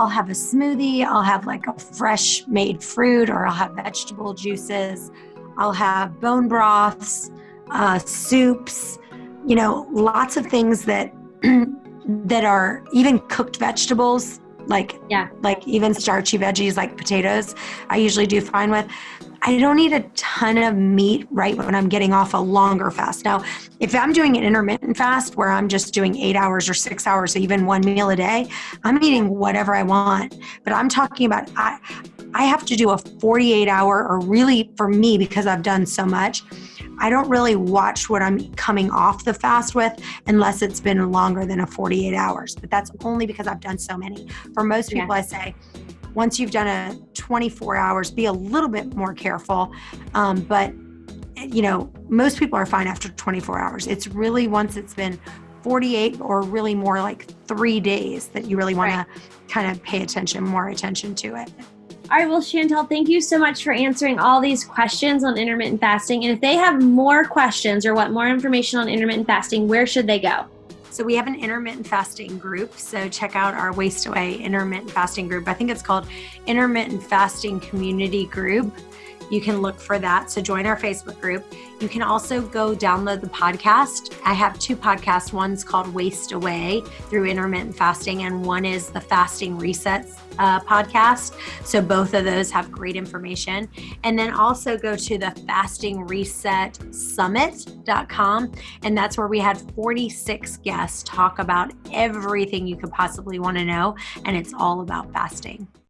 I'll have a smoothie, I'll have like a fresh made fruit, or I'll have vegetable juices, I'll have bone broths, soups, lots of things that that are even cooked vegetables, like even starchy veggies like potatoes, I usually do fine with. I don't eat a ton of meat right when I'm getting off a longer fast. Now, if I'm doing an intermittent fast where I'm just doing 8 hours or 6 hours, even one meal a day, I'm eating whatever I want. But I'm talking about, I have to do a 48-hour, or really for me, because I've done so much, I don't really watch what I'm coming off the fast with unless it's been longer than a 48 hours. But that's only because I've done so many. For most people, I say, once you've done a 24 hours, be a little bit more careful. But most people are fine after 24 hours. It's really once it's been 48 or really more like 3 days that you really want to kind of pay more attention to it. All right, well, Chantel, thank you so much for answering all these questions on intermittent fasting. And if they have more questions or want more information on intermittent fasting, where should they go? So we have an intermittent fasting group. So check out our Waste Away intermittent fasting group. I think it's called Intermittent Fasting Community Group. You can look for that. So join our Facebook group. You can also go download the podcast. I have 2 podcasts. One's called Waste Away through intermittent fasting, and one is the Fasting Resets podcast. So both of those have great information. And then also go to the fastingresetsummit.com. And that's where we had 46 guests talk about everything you could possibly want to know. And it's all about fasting.